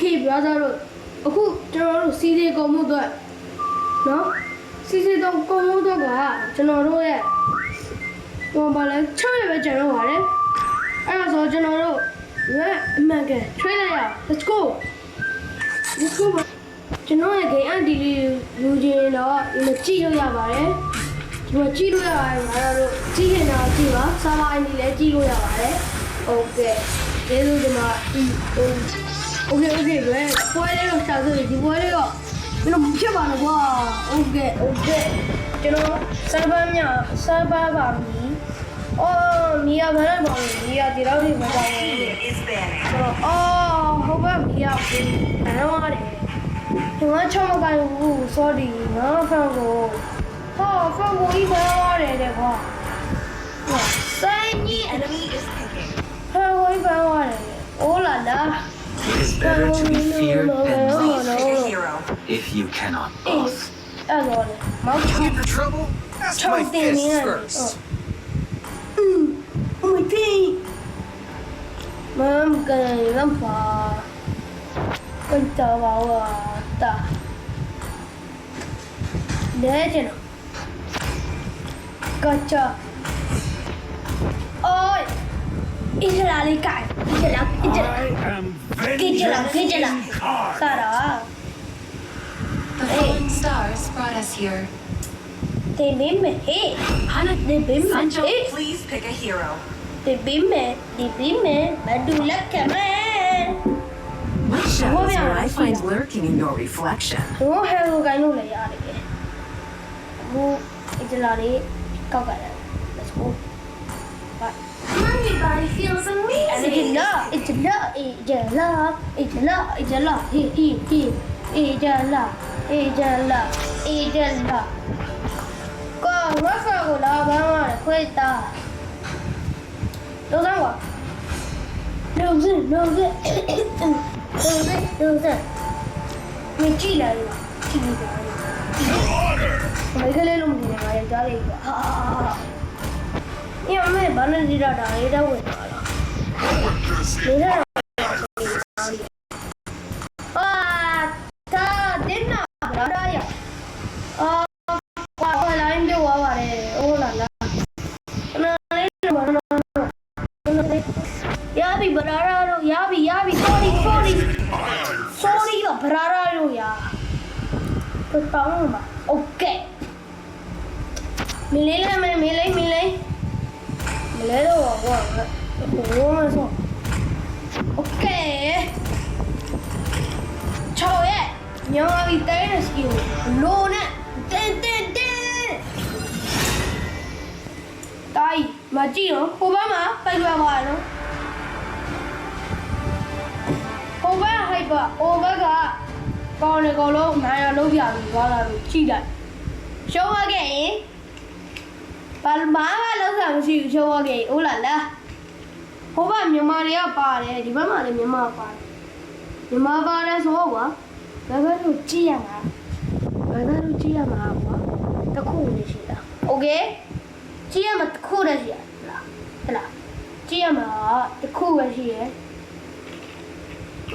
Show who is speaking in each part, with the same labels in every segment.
Speaker 1: Okay brother တို့အခုကျွန်တော်တို့စီစီကုံမှုတော့နော်စီစီတော့ကုံမှုတော့ကကျွန်တော်တို့ရဲ့ဟိုဘာလဲ6ရက်ပဲကျွန်တော်ပါတယ်အဲ့ဒါဆိုကျွန်တော်တို့အမှန်ကန် train လိုက်ရအောင် let's go ကျွန်တော်ရဲ့ game ID လေးလူချင်းတော့ဒီမှာကြည့်လို့ရပါတယ်ဒီမှာကြည့်လို့ရပါတယ်ငါတို့ကြည့်နေတာကြည့်ပါ server ID လည်းကြည့်လို့ရပါတယ် okay ဒီလိုဒီမှာokay ပဲပွဲလေးတော့ရှာဆိုဒီပွဲလေးတော့ကျွန်တော်ဖြစ်ပါတော့ကွာ okay ကျွန်တော် server ပါမီအော်မီယာဘာလဲပါမီယာဒီတော့ဒီမှာပါနေတယ်အော်ဟုတ်ပါမီယာအဲ့တော့ရတယ်ဒီမှာချောင်းမကိုင်ဘူး sorry နော်ဖန်ကိုဖန်ကိုကြီးပဲရတယ်တဲ့ကွာဆိုင်ကြီး
Speaker 2: Enemy is picking.
Speaker 1: ဖန်ကိုကြီးပဲရတယ်အိုးလာလာ
Speaker 3: It is better to be feared than
Speaker 2: Please
Speaker 3: loved.
Speaker 2: pick a hero.
Speaker 3: If you cannot both.
Speaker 1: အဲ့တော့လေမောင်ချောင်း
Speaker 4: Looking for trouble? Ask my
Speaker 1: Chong Ting
Speaker 4: fists
Speaker 1: Yang.
Speaker 4: first.
Speaker 1: Oh my god. Mom cần lắm phà. Con chào bảo ta. Để cho nó. Con chờ. Ôi. Ít là đi cãi. Ít là. Cái là. Sao đó?
Speaker 5: The fallen stars brought us here.
Speaker 1: Thì bím mẹ. Đi bím mẹ.
Speaker 2: Please pick a hero.
Speaker 1: Đi bím mẹ. Bà đu lắc cả mẹ.
Speaker 6: What shadows will I find lurking in your reflection?
Speaker 1: Đúng không? Heo cái nụ này à đấy. Mu ít là đi cao cả đấy. Let's go.
Speaker 5: Everybody feels amazing.
Speaker 1: Con nó sao của nó ba mà khuê ta. Đâu ra quả? Đâu gì? Mình chỉ là mấy cái lên lùng gì này cho đi quả. Nhưng mà mấy bạn nên đi ra đó đi đâu vậy đó. Đi ra ta đến nào đó đây à? Qua là em đi qua vào đây, ô là nó lấy nó yabi barara lo yabi sorry lo barara lo ya. Tôi tao mà ok. Mình lấy đâu à? Ủa mà sao? Ok. Chào ấy. Nhớ đi tới là skill luôn á. Tên. Tay mà chi nó? Cô bác mà tay vào bài nó. Cô bác hay bà, ô bác à. Con này con lâu, này là lâu giờ thì con là chi đấy. Show again. Bà lâu giờ thì show again. Ô là la. Cô bácမြန်မာတွေကပါတယ်ဒီဘက်မှာလည်းမြန်မာပါတယ်မြန်မာပါတယ်ဆိုတော့ကွာဘာသာလို့ကြည့်ရမှာကွာတခုနေရှိတာโอเคကြည့်ရမှာတခုတည်းရှိရလားဟဲ့လားကြည့်ရမှာတခုပဲရှိရ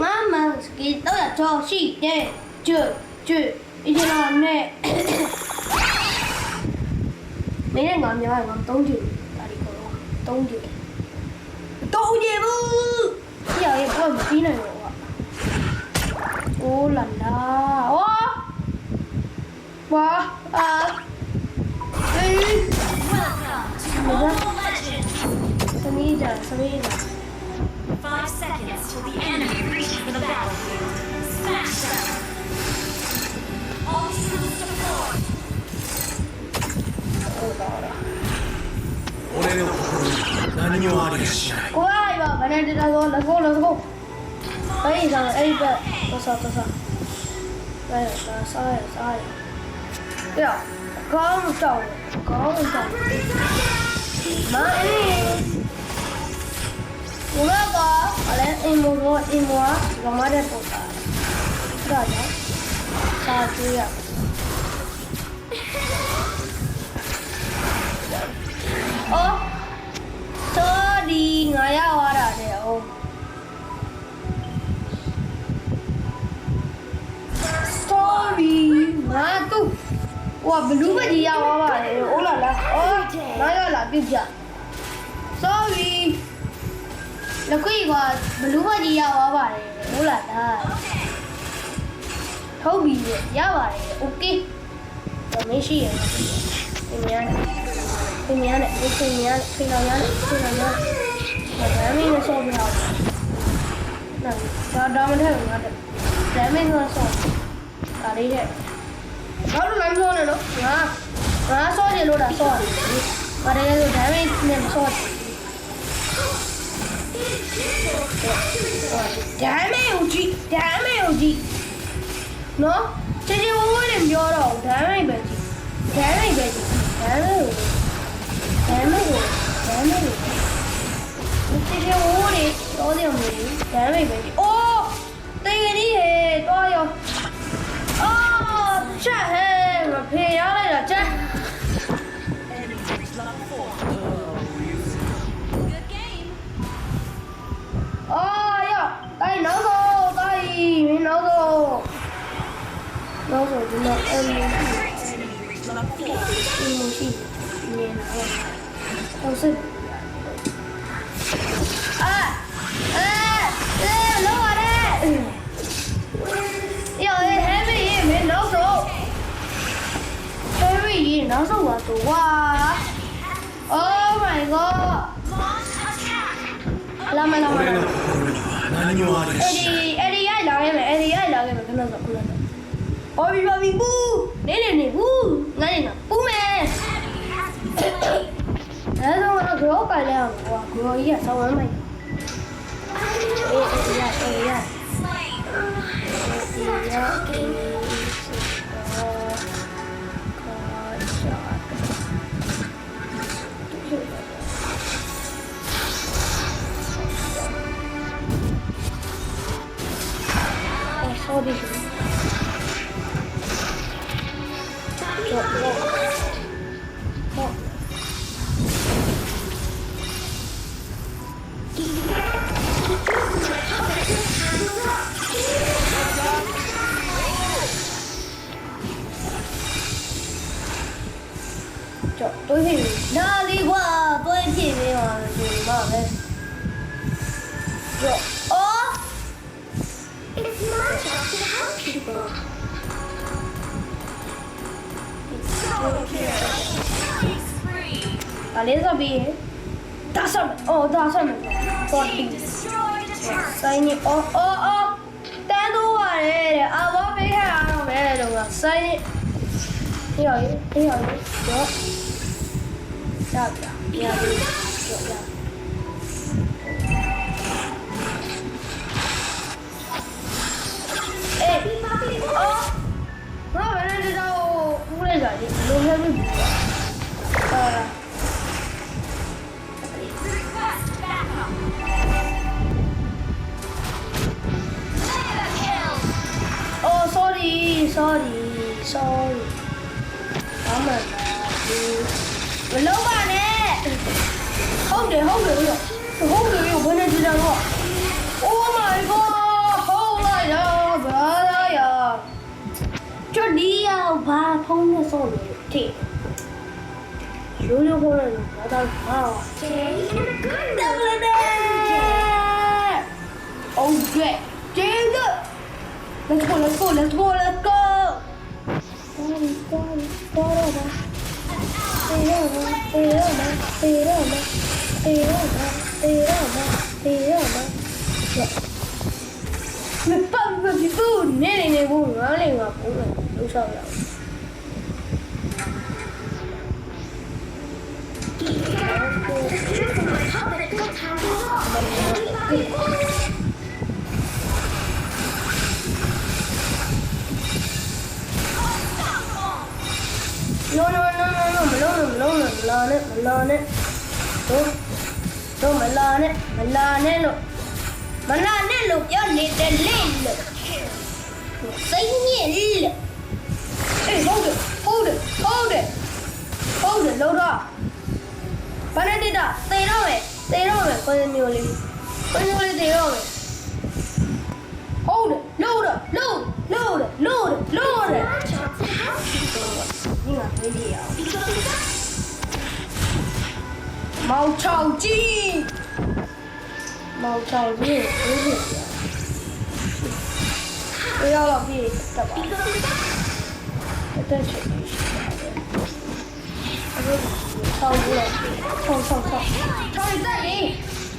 Speaker 1: မမစကီတော့ရတော့ရှိတယ်ကျွအရင်တော့နဲ့မင်းကငါများငါ3ကြိမ်ဒါဒီကော3ကြိမ်Đâu gì bu. Giờ em có một tí này rồi ạ. Ô là la. Ô. Wow. Ê. Samida.
Speaker 2: 5 seconds till the enemy reaches the battlefield. Smash them. All troops deployed.
Speaker 4: 俺の心に何もありやしない。
Speaker 1: 怖いわ。バナナだぞ。Let's go. はいさん、えいべ。とさ。さあ。いや、顔もちゃう。まあ、Kenapa? Ilmu gambar itu tak. Dah ada. Satu ya. Oh, sorry, ngaya wara deh. Oh, ဟိုကဘလူးဘကြီးရသွားပါလေဟုတ်လားလားအော်နောက်ရလာပြုတ်ကြ sorry လက်ခွေကဘလူးဘကြီးရသွားပါတယ်ဟုတ်လားလားဟုတ်ပြီရပါတယ် okay တော့မရှိရဘူးပြင်ရတယ်ပြင်ရတယ်ပြင်ရတယ်ပြင်တော့ရတယ်ပြင်တော့ရတယ်ဒါမင်းနဲ့ဆော့ပြအောင်ဒါမထဲဘူးငါတဲ့ဒါမင်းကဆော့ဒါလေးတဲ့ဘာလို့လမ်းဆော့နေလို့ငါဆော့နေလို့ဒါဆော့တယ်ဘာလဲဆိုဒါမင်းနဲ့မဆော့ဒါမင်းဦးကြီးနော်ချေချေဝဝနဲ့ပြောတော့ဒါမင်းပဲကြီးဒါမင်းချေချေဝဝနဲ့တော့တယ်မလို့ဒါမင်းပဲကြီးအိုးတေးကြီးဟဲ့တော့ရောအော်ချက်ဟဲ့မဖေရလိုက်တာချက်
Speaker 2: Enemy reached level 4. Good game.
Speaker 1: အော်ရောတိုင်းနောက်တော့တိုင်းမင်းနောက်တော့ဒီမှာအမီ
Speaker 2: Enemy reached level 4.
Speaker 1: ရှိနေတော့ဟုတ်စစ်လောရတယ်ယောဟဲမီမင်းနောက်တော့ဟဲမီနောက်ဆုံးတော့ဝါ Oh my god
Speaker 2: Launch attack.
Speaker 1: လာမလာမ
Speaker 4: 俺の心には何もありゃしない。
Speaker 1: အဲ့ဒီရိုက်လာခဲ့မယ်ခဏစောဘော်ဘီဘူးနေဘူးငါနေနော်ပူးမယ် အဲ့တော့ငါကြောက်ကြလဲအောင်ကွာကြော်ကြီးကဆောင်းဝမ်းမိုက်အေးရ sorry 对，哪里话对皮没完就嘛呗。哦。It's my job to help people. Elizabeth. That's a
Speaker 2: Team destroyed a turret.
Speaker 1: sign it. Oh. တန်းတော့ရတယ်အဘောပေးခဲ့အောင်ပဲတော့ sign it. ရောရဘာလဲတော့ဦးလေးကဒီလိုမျိုး
Speaker 2: Request backup. Mega kill.
Speaker 1: Oh sorry အမမလုံးပါနဲ့ဟုတ်တယ်ဘယ်နဲ့ကြည့်တော့ Oh my god ဟုတ်လားယာဘာလာယာကျဒီယာဘာဖုန်းနဲ့ဆော့လို့ထိရိုးခေါ်တယ်ဘာသာဟာ double it okay take it let's go Me parla di tu, ne vuoi, ma lei va pure, lo so io. No, malone. Tu malone lo io ne dell'ello. Sei niente. Hold it. Load up. Panadita, stay on it, con il mio lì. Hold it, load it. မေးကြည့်အောင်မောင်ချောင်ကြီးမောင်ချောင်ကြီးကိုအေးဖြစ်ပြရတော့ပြည့်တက်ပါတက်ချင်အခုဆောင်းပြီးဆောင်းထောင်တက်လေ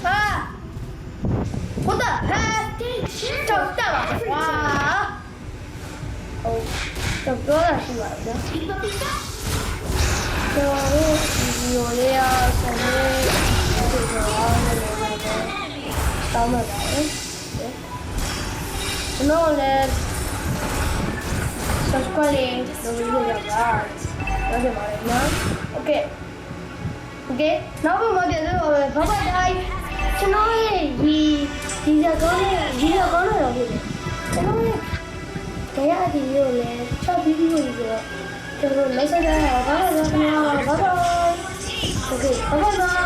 Speaker 1: ဟာဟုတ်တာဟဲ့တောက်တက်ပါကွာဟုတ်တော့ပြောတာရှိပါလားကျွန်တော်တို့ဒီဗီဒီယိုလေးရဆက်နေဒီတော့အားလုံးလည်းတောင်းပါပါတယ်ကျွန်တော်လည်း subscribe လုပ်လို့ရပါတော့တယ်ပါလေနော် okay နောက်မှပြန်လို့ပါပဲဘိုင်ဘိုင်ကျွန်တော်ရဲ့ဒီဇာကောင်းတော့ဖြစ်တယ်ကျွန်တော်ရဲ့တရားဒီလိုလဲချက်ဗီဒီယိုတွေဆိုတော့ကျွန်တော်လက်ဆက်ရအောင်ဘာလို့လဲခင်ဗျာဘာလို့ okay bye bye